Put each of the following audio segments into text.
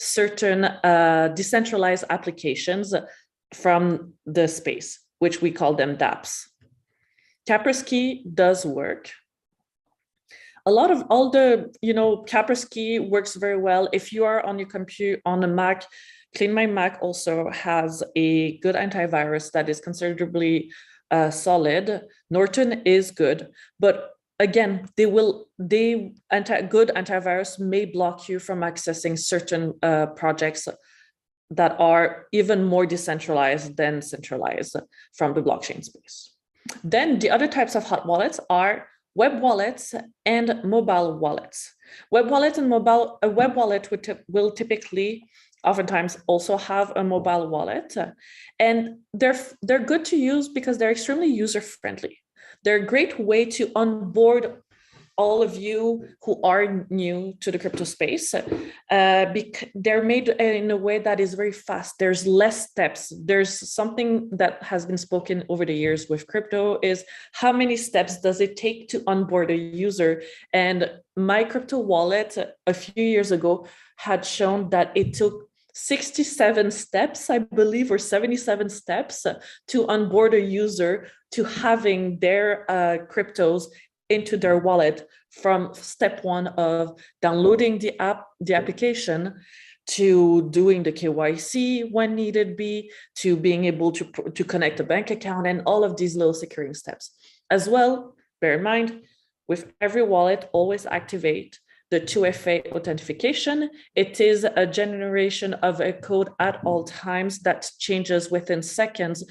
certain decentralized applications from the space, which we call them dApps. Kaspersky does work. Kaspersky works very well. If you are on your computer, on a Mac, Clean My Mac also has a good antivirus that is considerably solid. Norton is good, but again, good antivirus may block you from accessing certain projects that are even more decentralized than centralized from the blockchain space. Then the other types of hot wallets are web wallets and mobile wallets. A web wallet will typically oftentimes also have a mobile wallet, and they're good to use because they're extremely user-friendly. They're a great way to onboard all of you who are new to the crypto space. They're made in a way that is very fast. There's less steps. There's something that has been spoken over the years with crypto is how many steps does it take to onboard a user? And my crypto wallet a few years ago had shown that it took 67 steps, I believe, or 77 steps to onboard a user to having their cryptos into their wallet, from step one of downloading the application to doing the KYC when needed be, to being able to connect a bank account, and all of these little securing steps. As well, bear in mind, with every wallet, always activate the 2FA authentication. It is a generation of a code at all times that changes within seconds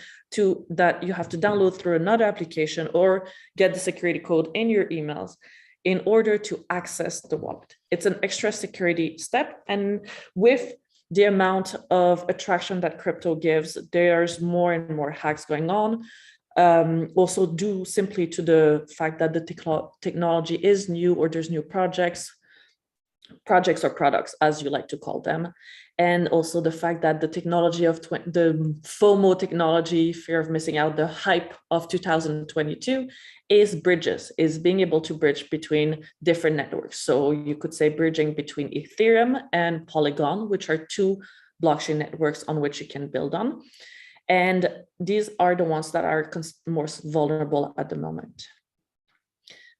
that you have to download through another application or get the security code in your emails in order to access the wallet. It's an extra security step. And with the amount of attraction that crypto gives, there's more and more hacks going on. Also due simply to the fact that the technology is new, or there's new projects or products, as you like to call them. And also the fact that the technology of the FOMO technology, fear of missing out, the hype of 2022 is being able to bridge between different networks. So you could say bridging between Ethereum and Polygon, which are two blockchain networks on which you can build on. And these are the ones that are most vulnerable at the moment.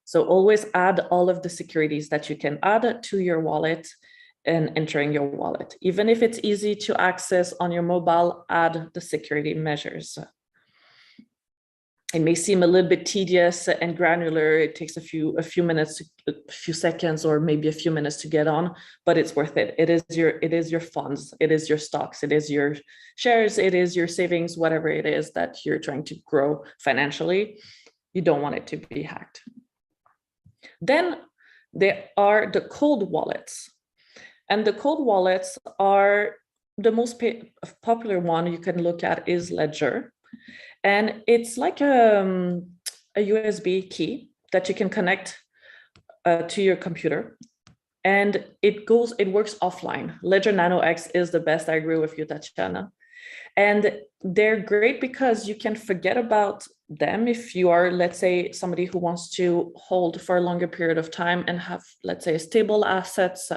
So always add all of the securities that you can add to your wallet and entering your wallet. Even if it's easy to access on your mobile, add the security measures. It may seem a little bit tedious and granular. It takes a few minutes, a few seconds, or maybe a few minutes to get on, but it's worth it. It is your funds, it is your stocks, it is your shares, it is your savings, whatever it is that you're trying to grow financially. You don't want it to be hacked. Then there are the cold wallets. And the cold wallets are the most popular one you can look at is Ledger. And it's like a USB key that you can connect to your computer. And it works offline. Ledger Nano X is the best. I agree with you, Tatiana. And they're great because you can forget about them if you are, let's say, somebody who wants to hold for a longer period of time and have, let's say, stable assets.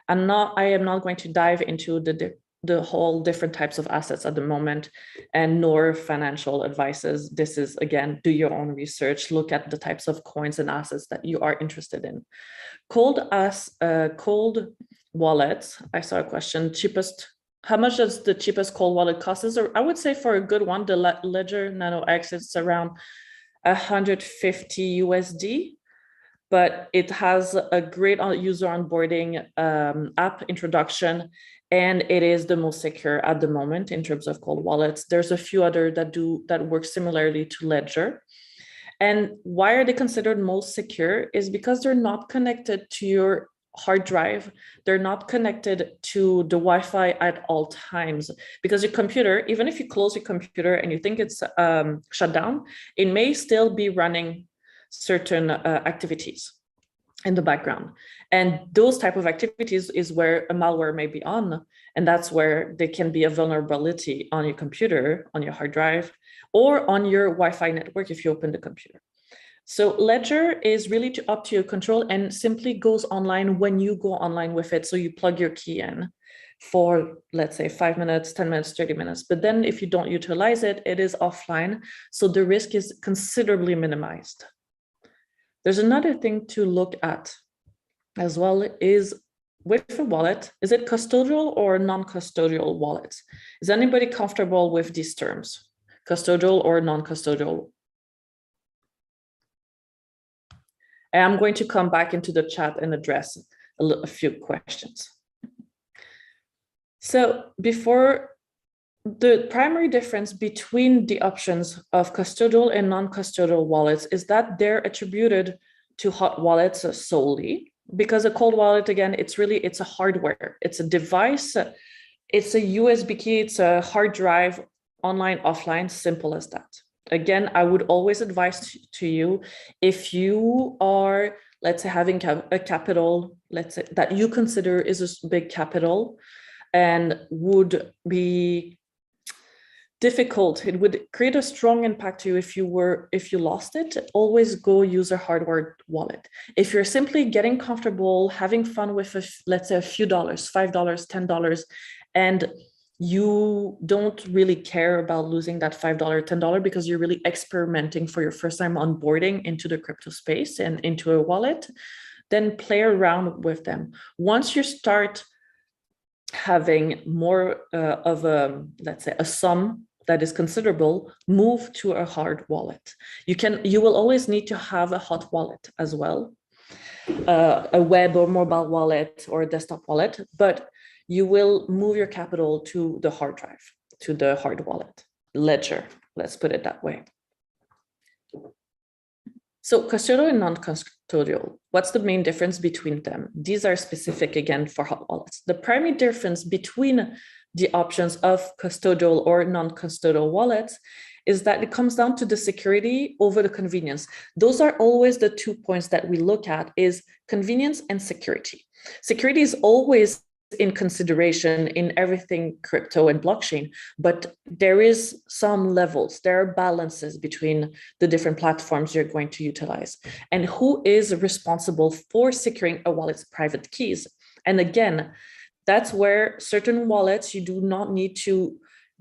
I am not going to dive into the whole different types of assets at the moment, and nor financial advices. This is, again, do your own research, look at the types of coins and assets that you are interested in. Cold wallets, I saw a question, how much does the cheapest cold wallet cost? I would say for a good one, the Ledger Nano X, it's around 150 USD, but it has a great user onboarding app introduction, and it is the most secure at the moment in terms of cold wallets. There's a few other that work similarly to Ledger. And why are they considered most secure is because they're not connected to your hard drive. They're not connected to the Wi-Fi at all times, because your computer, even if you close your computer and you think it's shut down, it may still be running certain activities in the background. And those type of activities is where a malware may be on. And that's where there can be a vulnerability on your computer, on your hard drive, or on your Wi-Fi network if you open the computer. So Ledger is really up to your control and simply goes online when you go online with it. So you plug your key in for, let's say, 5 minutes, 10 minutes, 30 minutes. But then if you don't utilize it, it is offline. So the risk is considerably minimized. There's another thing to look at as well is with a wallet, is it custodial or non-custodial wallet? Is anybody comfortable with these terms? Custodial or non-custodial? And I'm going to come back into the chat and address a few questions. So before, the primary difference between the options of custodial and non-custodial wallets is that they're attributed to hot wallets solely, because a cold wallet, again, it's a hardware, it's a device, it's a USB key, it's a hard drive, online, offline, simple as that. Again, I would always advise to you, if you are, let's say, having a capital, let's say, that you consider is a big capital and would be difficult, it would create a strong impact to you if you lost it, always go use a hardware wallet. If you're simply getting comfortable, having fun with, let's say, a few dollars, $5, $10, and you don't really care about losing that $5, $10 because you're really experimenting for your first time onboarding into the crypto space and into a wallet, then play around with them. Once you start having more of a, let's say, a sum that is considerable, move to a hard wallet. You will always need to have a hot wallet as well, a web or mobile wallet or a desktop wallet, but you will move your capital to the hard drive, to the hard wallet, Ledger, let's put it that way. So custodial and non-custodial, what's the main difference between them? These are specific, again, for hot wallets. The primary difference between the options of custodial or non-custodial wallets is that it comes down to the security over the convenience. Those are always the 2 points that we look at, is convenience and security. Security is always in consideration in everything crypto and blockchain, but there is some levels, there are balances between the different platforms you're going to utilize, and who is responsible for securing a wallet's private keys. And again, that's where certain wallets, you do not need to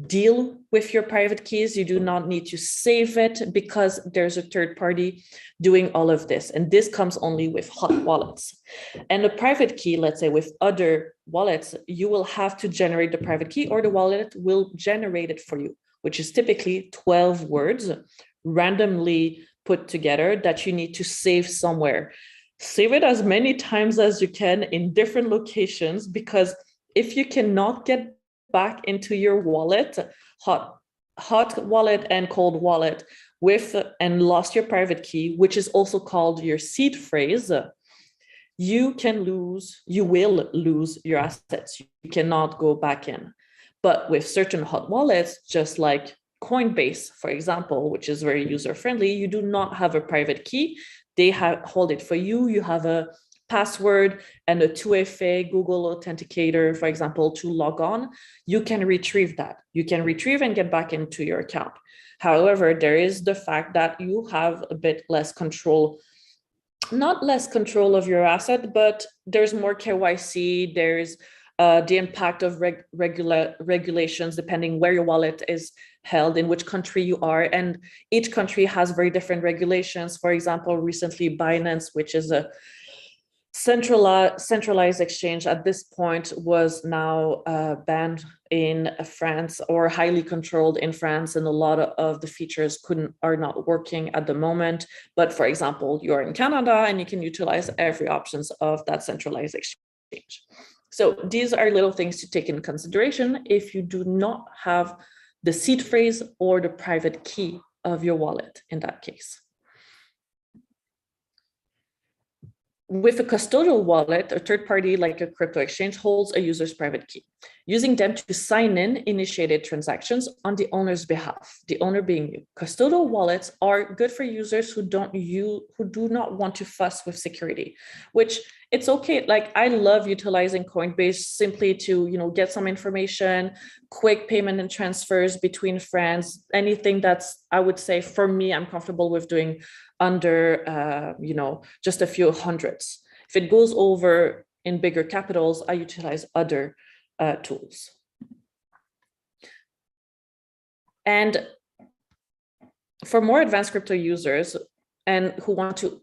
deal with your private keys. You do not need to save it because there's a third party doing all of this. And this comes only with hot wallets. And the private key, let's say with other wallets, you will have to generate the private key, or the wallet will generate it for you, which is typically 12 words randomly put together that you need to save somewhere. Save it as many times as you can in different locations, because if you cannot get back into your wallet, hot wallet and cold wallet, and lost your private key, which is also called your seed phrase, you will lose your assets. You cannot go back in. But with certain hot wallets, just like Coinbase, for example, which is very user-friendly, you do not have a private key. They hold it for you. You have a password and a 2FA Google Authenticator, for example, to log on. You can retrieve that. You can retrieve and get back into your account. However, there is the fact that you have a bit less control, not less control of your asset, but there's more KYC. There's the impact of regulations, depending where your wallet is held, in which country you are. And each country has very different regulations. For example, recently Binance, which is a centralized exchange at this point, was now banned in France, or highly controlled in France, and a lot of the features are not working at the moment. But for example, you're in Canada and you can utilize every options of that centralized exchange. So these are little things to take in consideration if you do not have the seed phrase or the private key of your wallet in that case. With a custodial wallet, a third party like a crypto exchange holds a user's private key, using them to sign in initiated transactions on the owner's behalf, the owner being you. Custodial wallets are good for users who do not want to fuss with security, which it's okay. Like, I love utilizing Coinbase simply to, get some information, quick payment and transfers between friends, anything that's, I would say, for me, I'm comfortable with doing under, just a few hundreds. If it goes over in bigger capitals, I utilize other tools. And for more advanced crypto users and who want to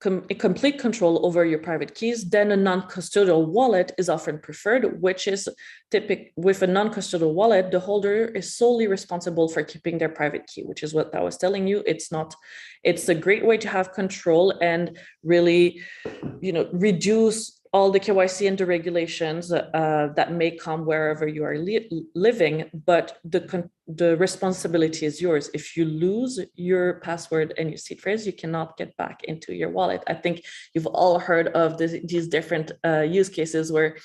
complete control over your private keys, then a non-custodial wallet is often preferred, which is typical. With a non-custodial wallet, the holder is solely responsible for keeping their private key, which is what I was telling you. It's a great way to have control and really, reduce all the KYC and the regulations that may come wherever you are living, but the responsibility is yours. If you lose your password and your seed phrase, you cannot get back into your wallet. I think you've all heard of these different use cases where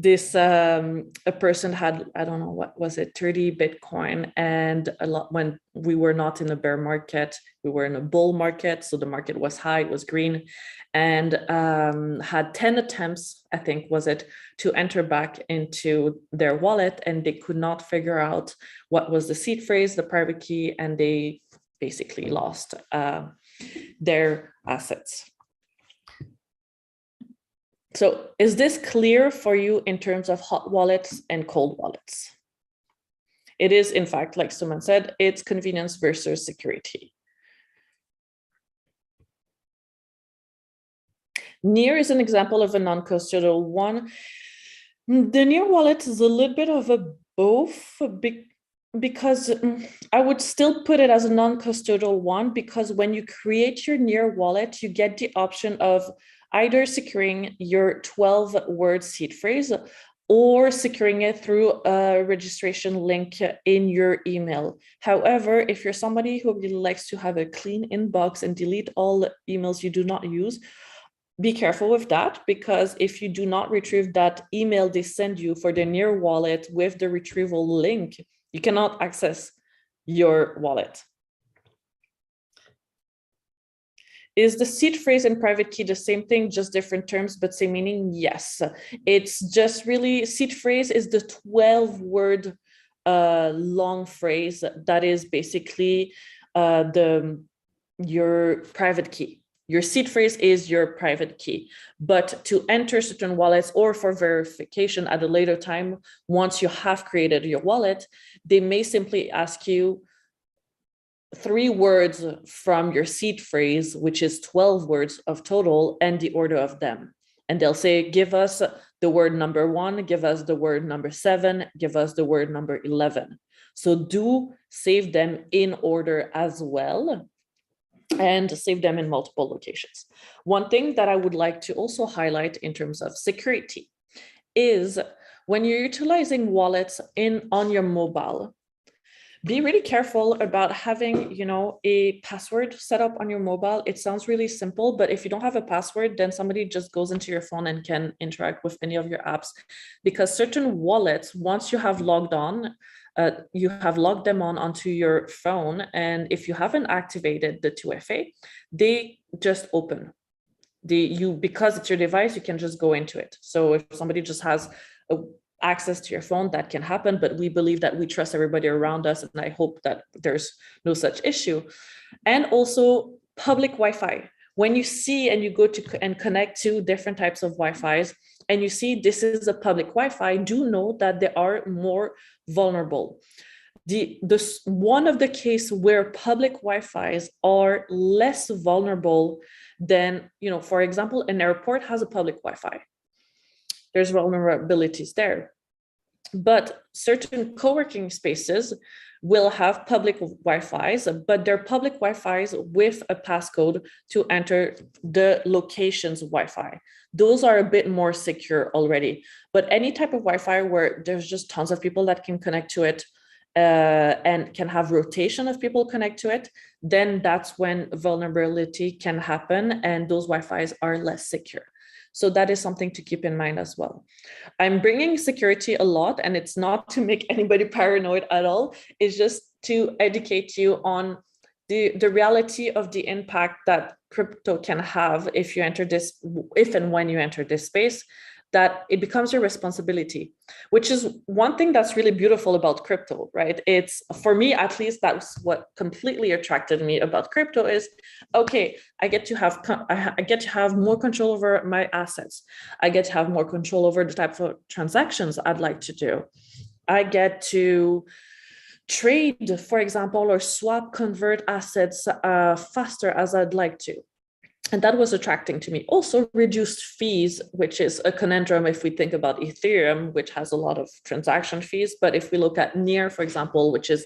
a person had, I don't know, what was it, 30 Bitcoin, and a lot, when we were not in a bear market, we were in a bull market. So the market was high, it was green, and had 10 attempts, I think, was it, to enter back into their wallet, and they could not figure out what was the seed phrase, the private key, and they basically lost their assets. So is this clear for you in terms of hot wallets and cold wallets? It is, in fact, like someone said, it's convenience versus security. Near is an example of a non-custodial one. The Near wallet is a little bit of a both, because I would still put it as a non-custodial one, because when you create your Near wallet, you get the option of either securing your 12-word seed phrase or securing it through a registration link in your email. However, if you're somebody who really likes to have a clean inbox and delete all the emails you do not use, be careful with that, because if you do not retrieve that email they send you for the Near wallet with the retrieval link, you cannot access your wallet. Is the seed phrase and private key the same thing, just different terms, but same meaning? Yes. It's just really, seed phrase is the 12-word long phrase that is basically your private key. Your seed phrase is your private key. But to enter certain wallets or for verification at a later time, once you have created your wallet, they may simply ask you 3 words from your seed phrase, which is 12 words of total, and the order of them. And they'll say, give us the word number 1, give us the word number 7, give us the word number 11. So do save them in order as well, and save them in multiple locations. One thing that I would like to also highlight in terms of security is when you're utilizing wallets on your mobile, be really careful about having, a password set up on your mobile. It sounds really simple, but if you don't have a password, then somebody just goes into your phone and can interact with any of your apps, because certain wallets, once you have logged on, you have logged them onto your phone, and if you haven't activated the 2FA, they just open. Because it's your device, you can just go into it. So if somebody just has access to your phone, that can happen, but we believe that we trust everybody around us, and I hope that there's no such issue. And also public Wi-Fi. When you see and you go to and connect to different types of Wi-Fis, and you see this is a public Wi-Fi, do know that they are more vulnerable. One of the cases where public Wi-Fis are less vulnerable than, for example, an airport has a public Wi-Fi. There's vulnerabilities there. But certain co-working spaces will have public Wi-Fis, but they're public Wi-Fis with a passcode to enter the location's Wi-Fi. Those are a bit more secure already. But any type of Wi-Fi where there's just tons of people that can connect to it and can have rotation of people connect to it, then that's when vulnerability can happen, and those Wi-Fis are less secure. So that is something to keep in mind as well. I'm bringing security a lot, and it's not to make anybody paranoid at all. It's just to educate you on the reality of the impact that crypto can have if and when you enter this space. that it becomes your responsibility, which is one thing that's really beautiful about crypto, right? It's, for me at least, that's what completely attracted me about crypto is, okay, I get to have more control over my assets. I get to have more control over the type of transactions I'd like to do. I get to trade, for example, or swap, convert assets faster as I'd like to. And that was attracting to me. Also reduced fees, which is a conundrum if we think about Ethereum, which has a lot of transaction fees. But if we look at Near, for example, which is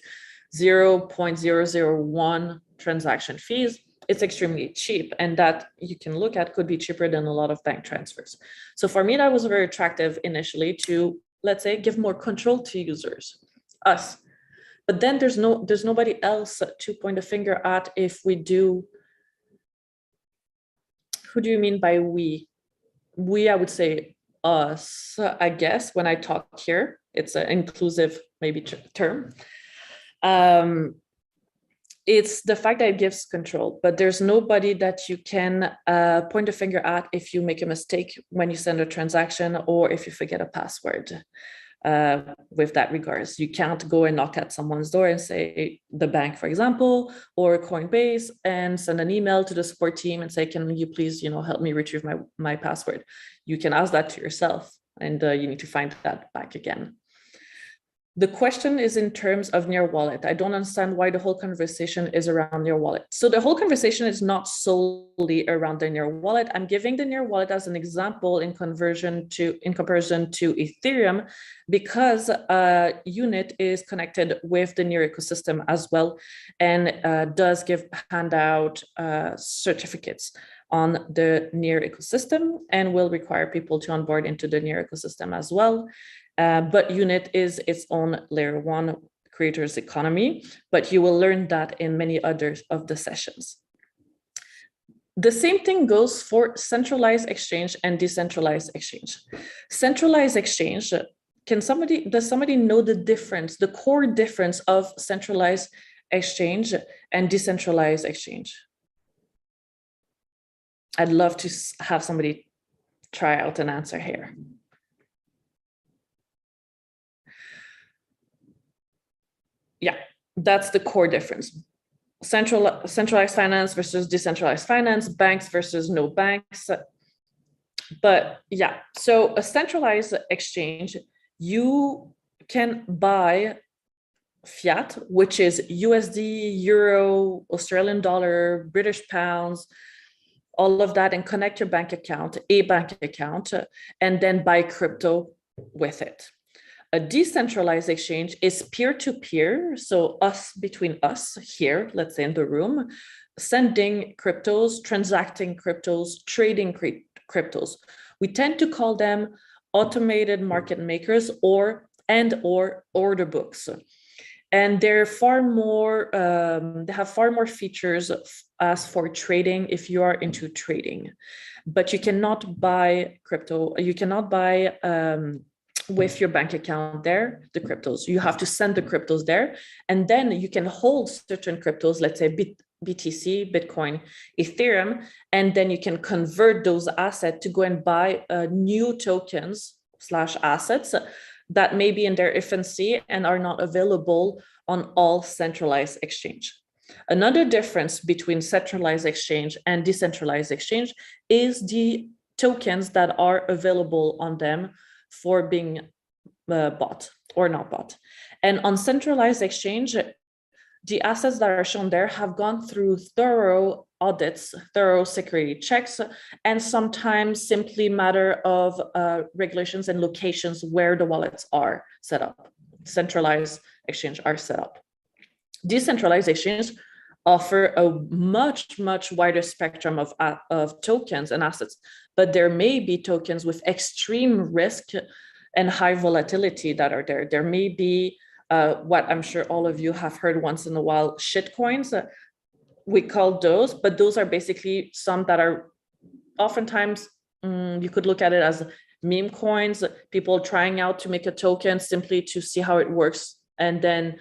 0.001 transaction fees, it's extremely cheap. And that you can look at could be cheaper than a lot of bank transfers. So for me, that was very attractive initially to, let's say, give more control to users, us. But then there's nobody else to point a finger at if we do. Who do you mean by we? We, I would say us, I guess, when I talk here. It's an inclusive, maybe, term. It's the fact that it gives control, but there's nobody that you can point a finger at if you make a mistake when you send a transaction or if you forget a password. With that regards, you can't go and knock at someone's door and say, the bank, for example, or Coinbase, and send an email to the support team and say, can you please, help me retrieve my password? You can ask that to yourself, and you need to find that back again. The question is in terms of Near Wallet. I don't understand why the whole conversation is around Near Wallet. So the whole conversation is not solely around the Near Wallet. I'm giving the Near Wallet as an example in comparison to Ethereum, because Unit is connected with the Near ecosystem as well, and does hand out certificates on the Near ecosystem, and will require people to onboard into the Near ecosystem as well. But Unit is its own layer 1 creators economy, but you will learn that in many others of the sessions. The same thing goes for centralized exchange and decentralized exchange. Centralized exchange, does somebody know the difference, the core difference of centralized exchange and decentralized exchange? I'd love to have somebody try out an answer here. Yeah, that's the core difference. Centralized finance versus decentralized finance, banks versus no banks. But yeah, so a centralized exchange, you can buy fiat, which is USD, Euro, Australian dollar, British pounds, all of that, and connect your bank account, and then buy crypto with it. A decentralized exchange is peer-to-peer, so between us here, let's say in the room, sending cryptos, transacting cryptos, trading cryptos. We tend to call them automated market makers or order books. And they're far more, they have far more features as for trading if you are into trading. But you cannot buy crypto, you cannot buy with your bank account there, the cryptos. You have to send the cryptos there, and then you can hold certain cryptos, let's say BTC, Bitcoin, Ethereum, and then you can convert those assets to go and buy new tokens / assets that may be in their infancy and are not available on all centralized exchange. Another difference between centralized exchange and decentralized exchange is the tokens that are available on them for being bought or not bought. And on centralized exchange, the assets that are shown there have gone through thorough audits, thorough security checks, and sometimes simply matter of regulations and locations where the wallets are set up. Centralized exchange are set up. Decentralized exchange offer a much wider spectrum of tokens and assets, but there may be tokens with extreme risk and high volatility that are there. There may be what I'm sure all of you have heard once in a while, shit coins. We call those, but those are basically some that are oftentimes, you could look at it as meme coins, people trying out to make a token simply to see how it works, and then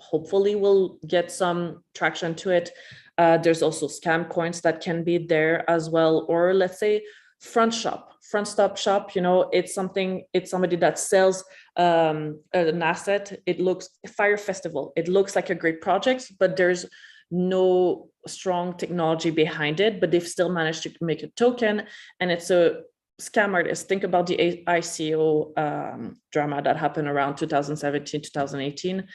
hopefully we'll get some traction to it. There's also scam coins that can be there as well, or let's say front stop shop, it's somebody that sells an asset. It looks Fire Festival. It looks like a great project, but there's no strong technology behind it, but they've still managed to make a token, and it's a scam artist. Think about the ICO drama that happened around 2017, 2018.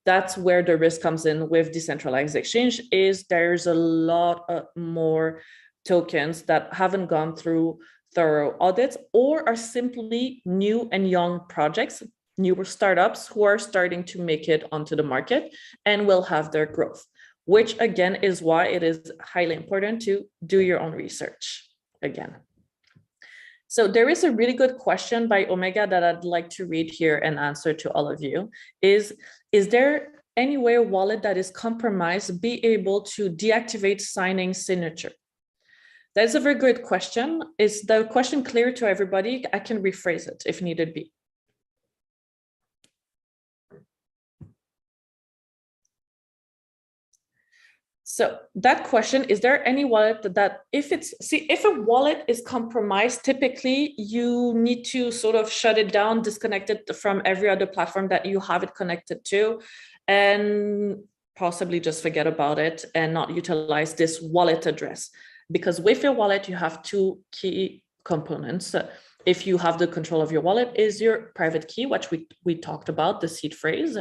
That's where the risk comes in with decentralized exchange, is there's a lot more tokens that haven't gone through thorough audits or are simply new and young projects, newer startups who are starting to make it onto the market and will have their growth, which again is why it is highly important to do your own research again. So there is a really good question by Omega that I'd like to read here and answer to all of you. Is there any way a wallet that is compromised be able to deactivate signing signature? That's a very good question. Is the question clear to everybody? I can rephrase it if needed be. So that question, is there any wallet that if a wallet is compromised, typically you need to sort of shut it down, disconnect it from every other platform that you have it connected to, and possibly just forget about it and not utilize this wallet address. Because with your wallet, you have two key components. If you have the control of your wallet, is your private key, which we talked about, the seed phrase,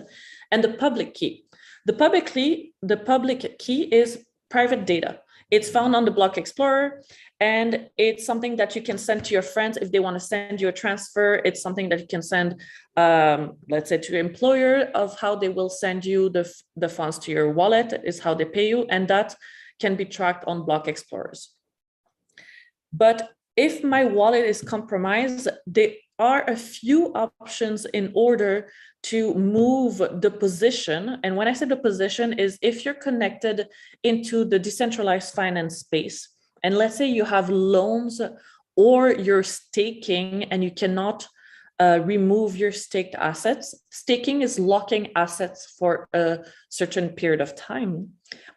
and the public key. The public key is private data. It's found on the Block Explorer, and it's something that you can send to your friends if they want to send you a transfer. It's something that you can send, let's say, to your employer of how they will send you the funds to your wallet, is how they pay you, and that can be tracked on Block Explorers. But if my wallet is compromised, there are a few options in order to move the position. And when I say the position, is if you're connected into the decentralized finance space, and let's say you have loans or you're staking and you cannot remove your staked assets. Staking is locking assets for a certain period of time.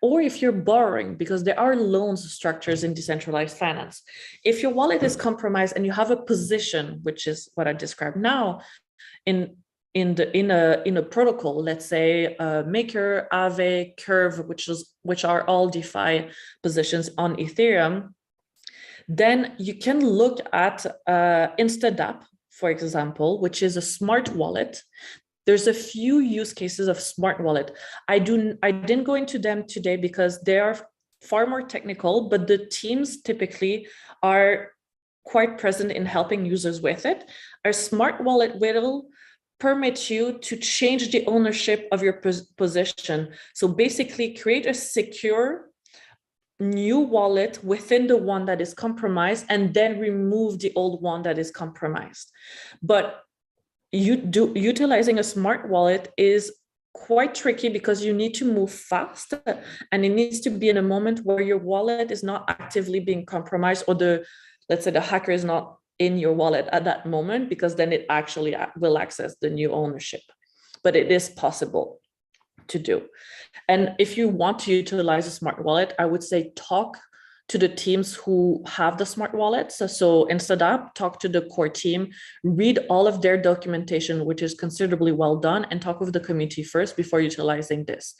Or if you're borrowing, because there are loans structures in decentralized finance. If your wallet is compromised and you have a position, which is what I described now, in a protocol, let's say Maker, Aave, Curve, which are all DeFi positions on Ethereum, then you can look at Instadap, for example, which is a smart wallet. There's a few use cases of smart wallet. I didn't go into them today because they are far more technical, but the teams typically are quite present in helping users with it. A smart wallet will permit you to change the ownership of your position. So basically create a secure new wallet within the one that is compromised and then remove the old one that is compromised. But utilizing a smart wallet is quite tricky because you need to move fast, and it needs to be in a moment where your wallet is not actively being compromised, or let's say the hacker is not in your wallet at that moment, because then it actually will access the new ownership. But it is possible to do. And if you want to utilize a smart wallet, I would say talk to the teams who have the smart wallets. So Instadap, talk to the core team, read all of their documentation, which is considerably well done, and talk with the community first before utilizing this.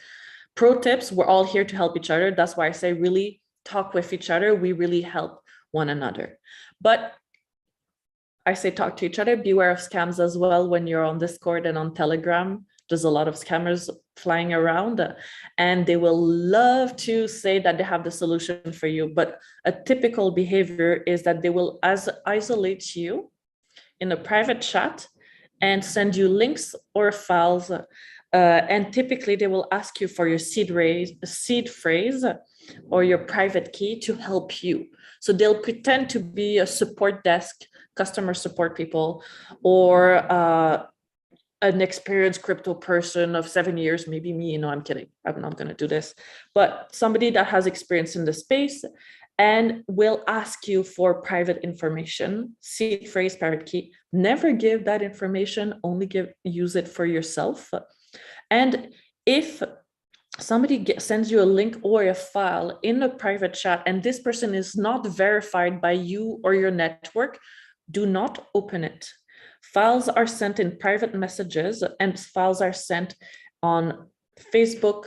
Pro tips, we're all here to help each other. That's why I say really talk with each other. We really help one another. But I say talk to each other, beware of scams as well when you're on Discord and on Telegram. There's a lot of scammers flying around, and they will love to say that they have the solution for you. But a typical behavior is that they will isolate you in a private chat and send you links or files. And typically they will ask you for your seed phrase or your private key to help you. So they'll pretend to be a support desk, customer support people, or an experienced crypto person of 7 years, maybe me, I'm kidding. I'm not going to do this, but somebody that has experience in the space and will ask you for private information, seed phrase, private key. Never give that information, only use it for yourself. And if somebody sends you a link or a file in a private chat, and this person is not verified by you or your network, do not open it. Files are sent in private messages, and files are sent on Facebook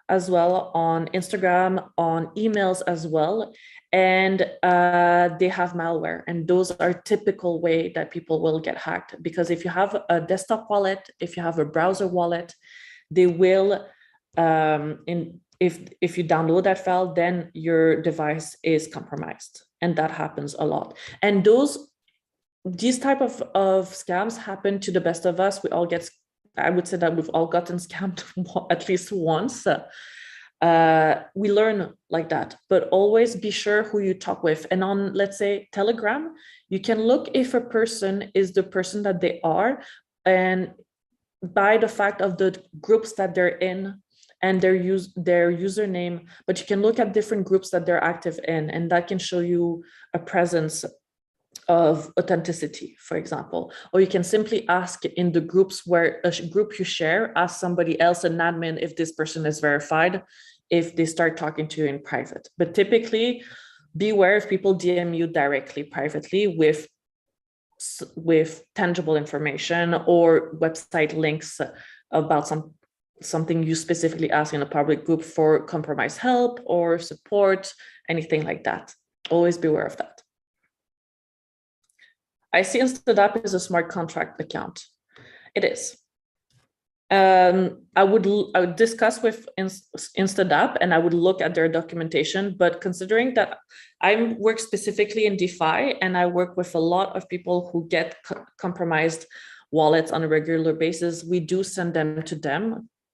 as well, on Instagram, on emails as well. And they have malware. And those are typical way that people will get hacked. Because if you have a desktop wallet, if you have a browser wallet, they will, if you download that file, then your device is compromised. And that happens a lot. And these type of scams happen to the best of us. We all get, I would say that we've all gotten scammed at least once. We learn like that, but always be sure who you talk with. And on, let's say, Telegram, you can look if a person is the person that they are, and by the fact of the groups that they're in and their username, but you can look at different groups that they're active in, and that can show you a presence of authenticity, for example. Or you can simply ask in the groups where a group you share, ask somebody else, an admin, if this person is verified, if they start talking to you in private. But typically, beware if people DM you directly privately with tangible information or website links about something you specifically ask in a public group for compromised help or support, anything like that. Always beware of that. I see InstaDApp is a smart contract account. It is. I would discuss with InstaDApp, and I would look at their documentation, but considering that I work specifically in DeFi and I work with a lot of people who get compromised wallets on a regular basis, we do send them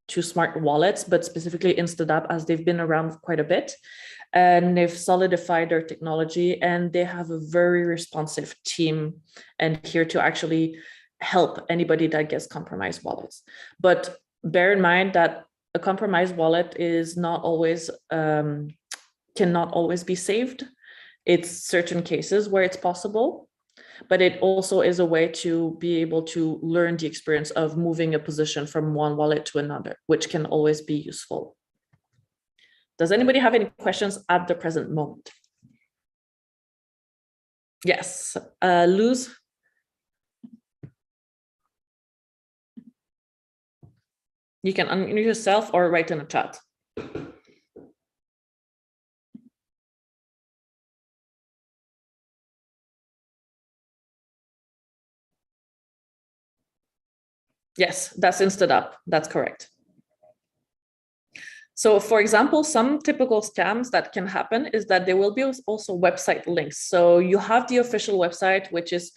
to smart wallets, but specifically InstaDApp, as they've been around quite a bit and they've solidified their technology, and they have a very responsive team and here to actually help anybody that gets compromised wallets. But bear in mind that a compromised wallet is not always, cannot always be saved. It's certain cases where it's possible, but it also is a way to be able to learn the experience of moving a position from one wallet to another, which can always be useful. Does anybody have any questions at the present moment? Yes, Luz? You can unmute yourself or write in the chat. Yes, that's InstaDApp. That's correct. So for example, some typical scams that can happen is that there will be also website links. So you have the official website, which is,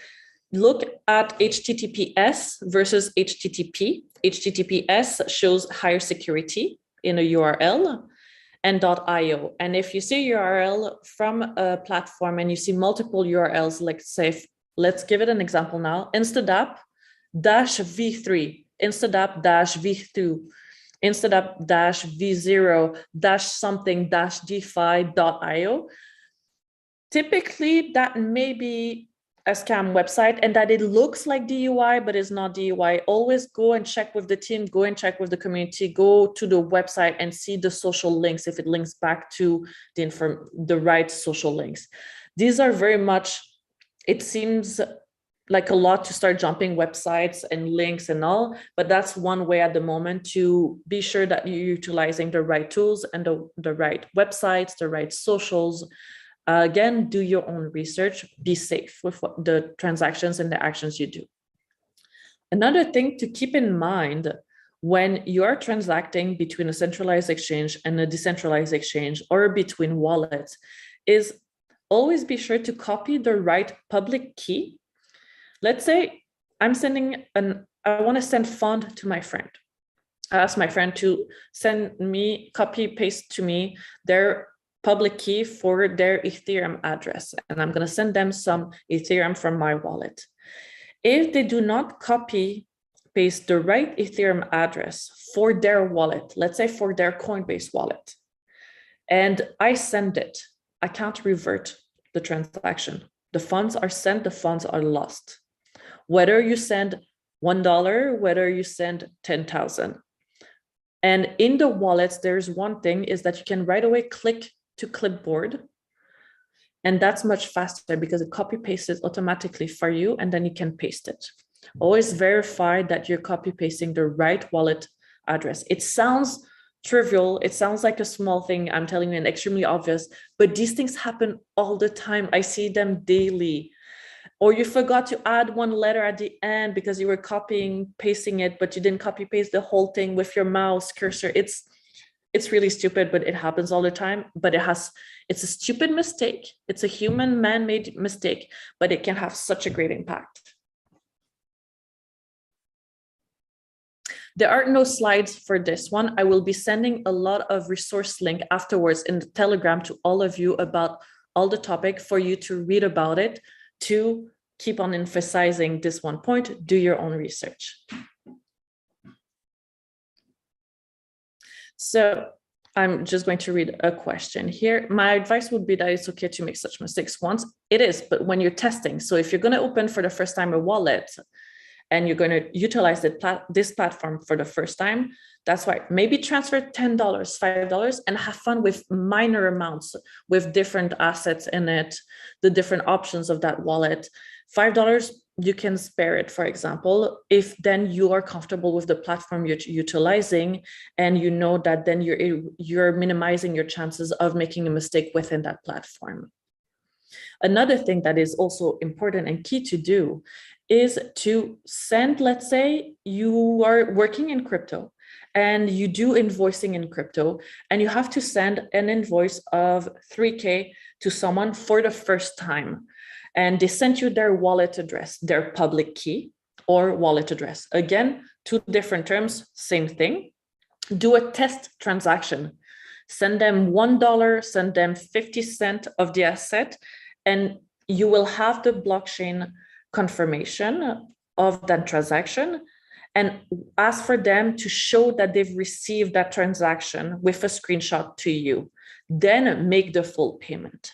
look at HTTPS versus HTTP. HTTPS shows higher security in a URL, and .io. And if you see URL from a platform and you see multiple URLs, like say, let's give it an example now, InstaDApp -v3, InstaDApp -v2, InstaDApp -v0 something -defi.io. Typically, that may be a scam website, and that it looks like DUI, but it's not DUI. Always go and check with the team, go and check with the community, go to the website and see the social links, if it links back to the right social links. These are very much, it seems like a lot to start jumping websites and links and all, but that's one way at the moment to be sure that you're utilizing the right tools and the right websites, the right socials. Again, do your own research, be safe with the transactions and the actions you do. Another thing to keep in mind when you're transacting between a centralized exchange and a decentralized exchange, or between wallets, is always be sure to copy the right public key. Let's say I'm I want to send fund to my friend. I ask my friend to send me, copy, paste to me their public key for their Ethereum address, and I'm going to send them some Ethereum from my wallet. If they do not copy paste the right Ethereum address for their wallet, let's say for their Coinbase wallet, and I send it, I can't revert the transaction. The funds are sent, the funds are lost. Whether you send $1, whether you send 10,000, And in the wallets, there's one thing is that you can right away click to clipboard. And that's much faster because it copy pastes it automatically for you, and then you can paste it. Always verify that you're copy pasting the right wallet address. It sounds trivial. It sounds like a small thing, I'm telling you, and extremely obvious, but these things happen all the time. I see them daily. Or you forgot to add one letter at the end because you were copying, pasting it, but you didn't copy paste the whole thing with your mouse cursor. It's really stupid, but it happens all the time. But it's a stupid mistake. It's a human man-made mistake, but it can have such a great impact. There are no slides for this one. I will be sending a lot of resource link afterwards in the Telegram to all of you about all the topic for you to read about it, to keep on emphasizing this one point, do your own research. So I'm just going to read a question here. My advice would be that it's okay to make such mistakes once. It is, but when you're testing, so if you're going to open for the first time a wallet and you're going to utilize this platform for the first time, that's why maybe transfer $10, $5 and have fun with minor amounts, with different assets in it, the different options of that wallet. $5, you can spare it, for example, if then you are comfortable with the platform you're utilizing, and you know that then you're minimizing your chances of making a mistake within that platform. Another thing that is also important and key to do is to send, let's say you are working in crypto and you do invoicing in crypto, and you have to send an invoice of 3K to someone for the first time. And they sent you their wallet address, their public key or wallet address. Again, two different terms, same thing. Do a test transaction. Send them $1, send them 50 cents of the asset, and you will have the blockchain confirmation of that transaction, and ask for them to show that they've received that transaction with a screenshot to you. Then make the full payment.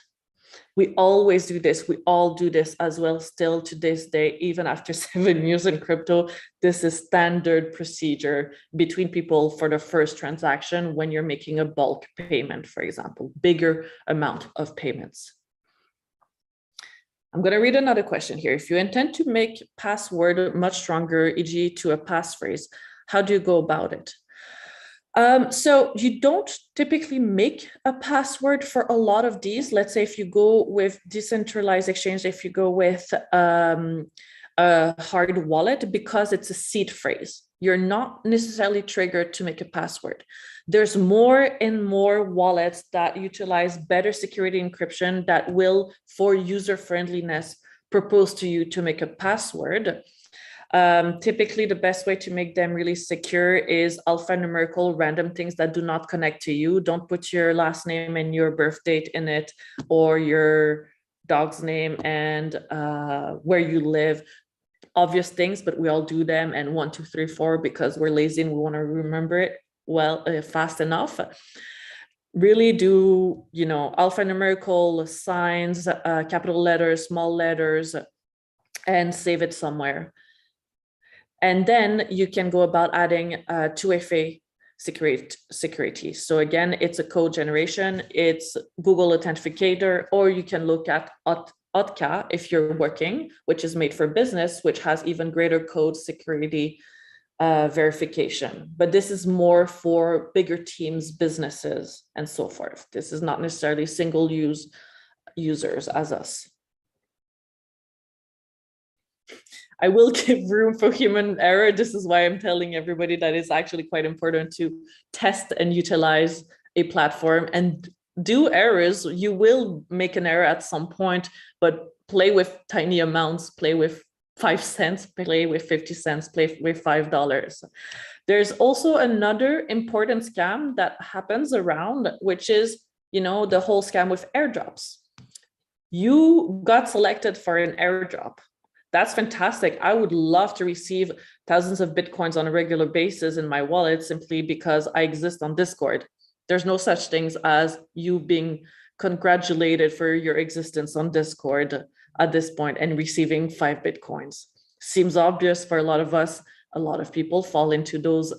We always do this. We all do this as well still to this day, even after 7 years in crypto. This is standard procedure between people for the first transaction when you're making a bulk payment, for example, bigger amount of payments. I'm going to read another question here. If you intend to make password much stronger, e.g. to a passphrase, how do you go about it? So you don't typically make a password for a lot of these. Let's say if you go with decentralized exchange, if you go with a hard wallet, because it's a seed phrase, you're not necessarily triggered to make a password. There's more and more wallets that utilize better security encryption that will, for user friendliness, propose to you to make a password. Typically, the best way to make them really secure is alphanumerical random things that do not connect to you. Don't put your last name and your birth date in it, or your dog's name and where you live. Obvious things, but we all do them, and 1, 2, 3, 4 because we're lazy and we want to remember it well fast enough. Really do, alphanumerical signs, capital letters, small letters, and save it somewhere. And then you can go about adding 2FA security. So again, it's a code generation, it's Google Authenticator, or you can look at Authka if you're working, which is made for business, which has even greater code security verification. But this is more for bigger teams, businesses, and so forth. This is not necessarily single use users as us. I will give room for human error. This is why I'm telling everybody that it's actually quite important to test and utilize a platform and do errors. You will make an error at some point, but play with tiny amounts, play with 5 cents, play with 50 cents, play with $5. There's also another important scam that happens around, which is, the whole scam with airdrops. You got selected for an airdrop. That's fantastic. I would love to receive thousands of Bitcoins on a regular basis in my wallet simply because I exist on Discord. There's no such things as you being congratulated for your existence on Discord at this point and receiving 5 Bitcoins. Seems obvious for a lot of us. A lot of people fall into those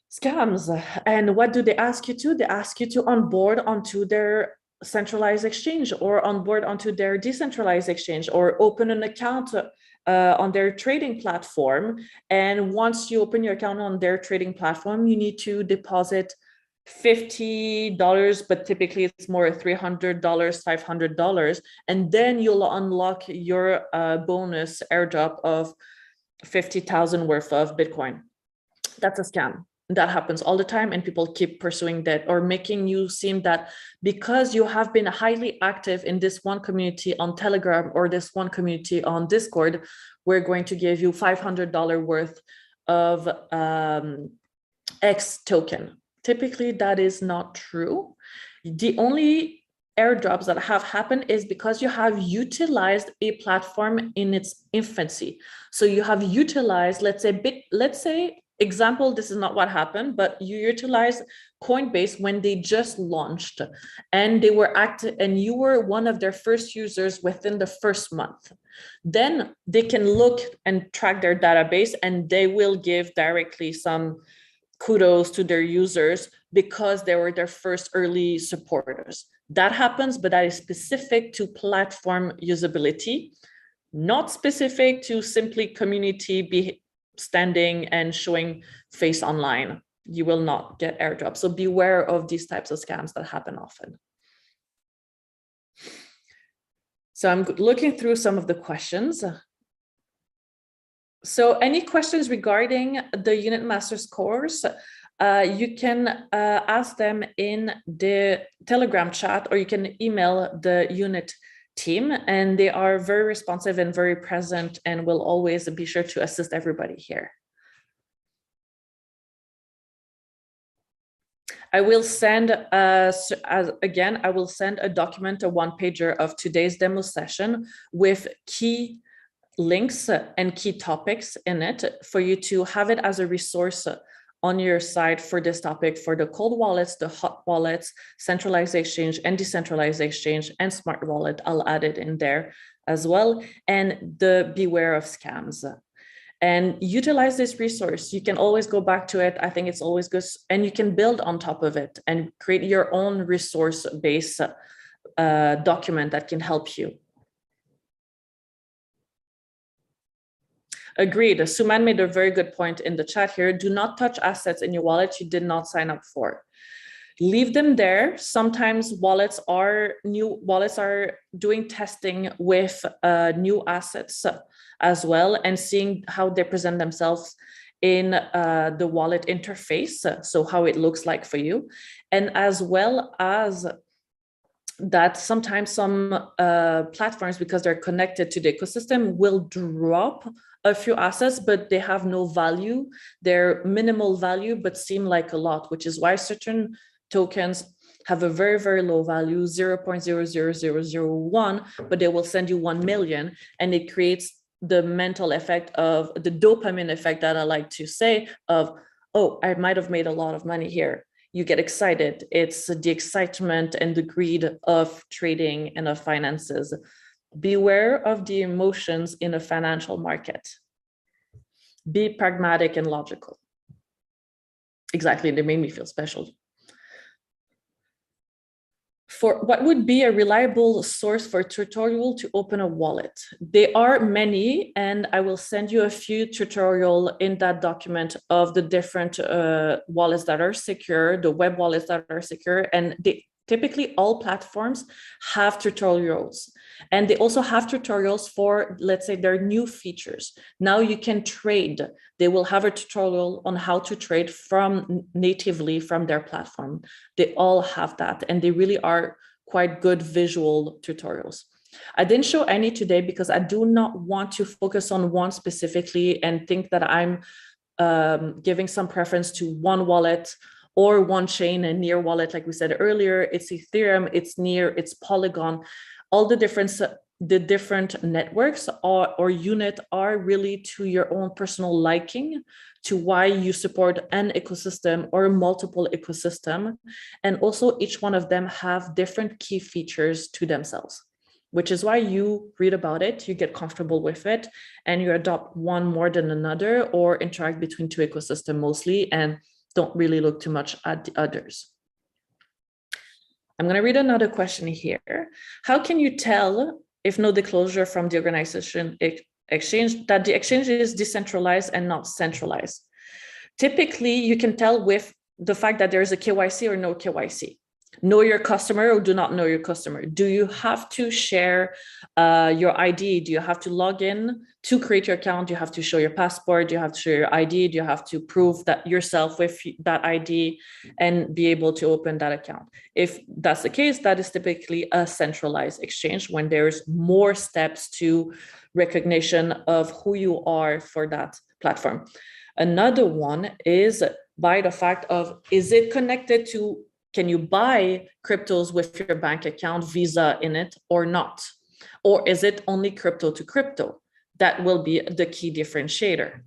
Scams. And what do they ask you to? They ask you to onboard onto their centralized exchange or onboard onto their decentralized exchange or open an account on their trading platform. And once you open your account on their trading platform, you need to deposit $50, but typically it's more $300, $500. And then you'll unlock your bonus airdrop of 50,000 worth of Bitcoin. That's a scam. That happens all the time, and people keep pursuing that or making you seem that because you have been highly active in this one community on Telegram or this one community on Discord, we're going to give you $500 worth of X token. Typically, that is not true. The only airdrops that have happened is because you have utilized a platform in its infancy. So you have utilized, let's say, example, this is not what happened, but you utilize Coinbase when they just launched and they were active and you were one of their first users within the first month. Then they can look and track their database and they will give directly some kudos to their users because they were their first early supporters. That happens, but that is specific to platform usability, not specific to simply community standing and showing face online. You will not get airdrops. So beware of these types of scams that happen often. So I'm looking through some of the questions. So any questions regarding the Unit Masters course, you can ask them in the Telegram chat, or you can email the Unit team, and they are very responsive and very present and will always be sure to assist everybody here. I will send, again, I will send a document, a one-pager of today's demo session with key links and key topics in it for you to have it as a resource on your side for this topic, for the cold wallets, the hot wallets, centralized exchange and decentralized exchange, and smart wallet. I'll add it in there as well. And the beware of scams. And utilize this resource. You can always go back to it. I think it's always good. And you can build on top of it and create your own resource-based document that can help you. Agreed. Suman made a very good point in the chat here. Do not touch assets in your wallet you did not sign up for. Leave them there. Sometimes new wallets are doing testing with new assets as well and seeing how they present themselves in the wallet interface. So how it looks like for you. And as well as that sometimes some platforms, because they're connected to the ecosystem, will drop a few assets, but they have no value. They're minimal value, but seem like a lot, which is why certain tokens have a very, very low value, 0.00001, but they will send you 1 million. And it creates the mental effect of the dopamine effect that I like to say of, oh, I might have made a lot of money here. You get excited. It's the excitement and the greed of trading and of finances. Beware of the emotions in a financial market. Be pragmatic and logical. Exactly, they made me feel special. For what would be a reliable source for a tutorial to open a wallet? There are many, and I will send you a few tutorials in that document of the different wallets that are secure, the web wallets that are secure, and typically all platforms have tutorials. And they also have tutorials for, let's say, their new features. Now you can trade. They will have a tutorial on how to trade natively from their platform. They all have that, and they really are quite good visual tutorials. I didn't show any today because I do not want to focus on one specifically and think that I'm giving some preference to one wallet or one chain, and Near wallet, like we said earlier. It's Ethereum, it's Near, it's Polygon. All the different networks or unit are really to your own personal liking, to why you support an ecosystem or multiple ecosystem. And also each one of them have different key features to themselves, which is why you read about it, you get comfortable with it, and you adopt one more than another or interact between two ecosystems mostly. And Don't really look too much at the others. I'm going to read another question here. How can you tell, if no disclosure from the organization exchange, that the exchange is decentralized and not centralized? Typically, you can tell with the fact that there's a KYC or no KYC. Know your customer or do not know your customer. Do you have to share your ID? Do you have to log in to create your account? Do you have to show your passport? Do you have to show your ID? Do you have to prove that yourself with that ID and be able to open that account? If that's the case, that is typically a centralized exchange when there's more steps to recognition of who you are for that platform. Another one is by the fact of, is it connected to, can you buy cryptos with your bank account, Visa in it or not? Or is it only crypto to crypto? That will be the key differentiator.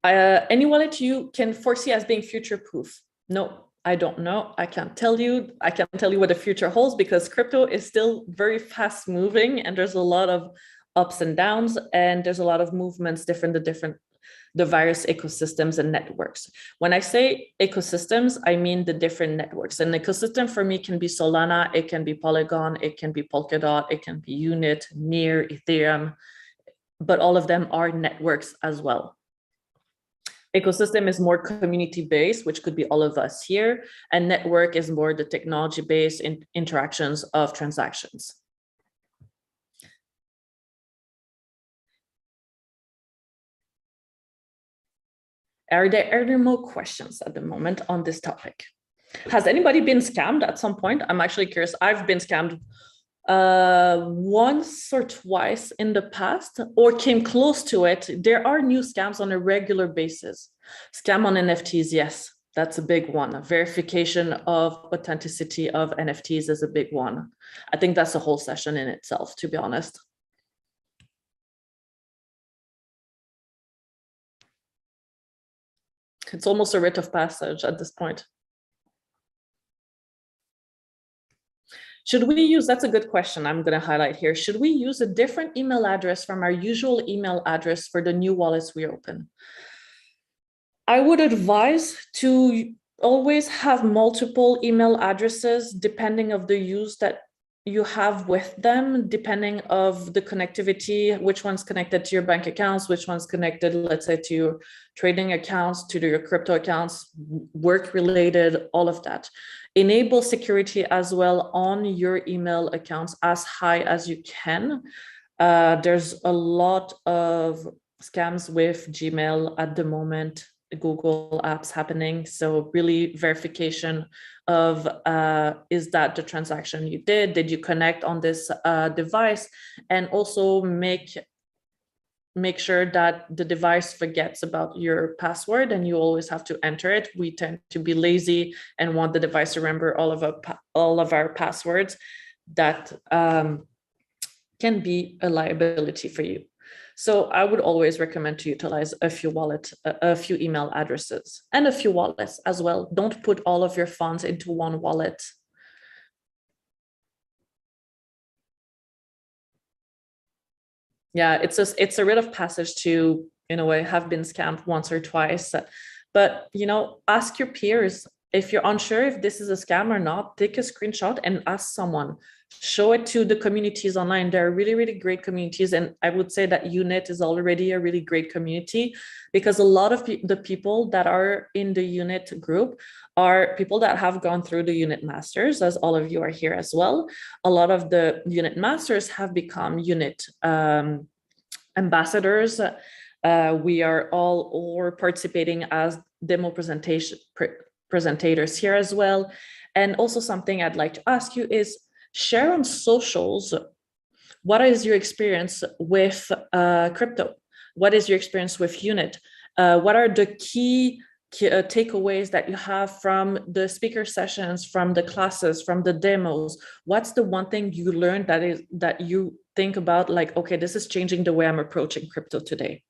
Any wallet you can foresee as being future-proof? No, I don't know. I can't tell you. I can't tell you what the future holds because crypto is still very fast moving and there's a lot of ups and downs and there's a lot of movements, the various ecosystems and networks. When I say ecosystems, I mean the different networks. An ecosystem for me can be Solana, it can be Polygon, it can be Polkadot, it can be Unit, Near, Ethereum, but all of them are networks as well. Ecosystem is more community-based, which could be all of us here, and network is more the technology-based interactions of transactions. Are there more questions at the moment on this topic? Has anybody been scammed at some point? I'm actually curious. I've been scammed once or twice in the past or came close to it. There are new scams on a regular basis. Scam on NFTs, yes, that's a big one. Verification of authenticity of NFTs is a big one. I think that's a whole session in itself, to be honest. It's almost a rite of passage at this point. Should we use, that's a good question I'm going to highlight here. Should we use a different email address from our usual email address for the new wallets we open? I would advise to always have multiple email addresses depending of the use that you have with them, depending of the connectivity, which one's connected to your bank accounts, which one's connected, let's say, to your trading accounts, to your crypto accounts, work related, all of that. Enable security as well on your email accounts as high as you can. There's a lot of scams with Gmail at the moment, Google apps happening. So really verification of is that the transaction you did? Did you connect on this device? And also make sure that the device forgets about your password and you always have to enter it. We tend to be lazy and want the device to remember all of our passwords. That can be a liability for you. So I would always recommend to utilize a few email addresses and a few wallets as well. Don't put all of your funds into one wallet. Yeah, it's a rite of passage to, in a way, have been scammed once or twice. But, ask your peers. If you're unsure if this is a scam or not, take a screenshot and ask someone. Show it to the communities online. There are really, really great communities. And I would say that Unit is already a really great community because a lot of the people that are in the Unit group are people that have gone through the Unit Masters, as all of you are here as well. A lot of the Unit Masters have become Unit ambassadors. We are all participating as demo presentators here as well. And also something I'd like to ask you is, share on socials, what is your experience with crypto? What is your experience with Unit? What are the key takeaways that you have from the speaker sessions, from the classes, from the demos? What's the one thing you learned that you think about, like, okay, this is changing the way I'm approaching crypto today?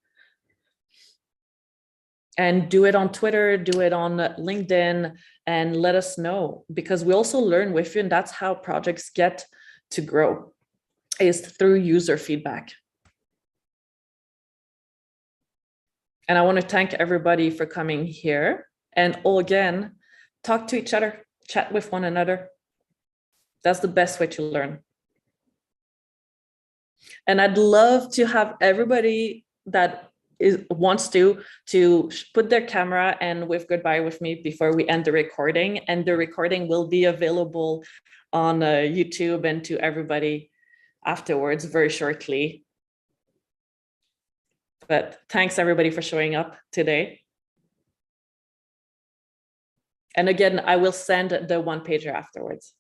And do it on Twitter, do it on LinkedIn, and let us know, because we also learn with you, and that's how projects get to grow, is through user feedback. And I want to thank everybody for coming here. And all again, talk to each other, chat with one another. That's the best way to learn. And I'd love to have everybody that wants to put their camera and wave goodbye with me before we end the recording. And the recording will be available on YouTube and to everybody afterwards very shortly. But thanks everybody for showing up today. And again, I will send the one pager afterwards.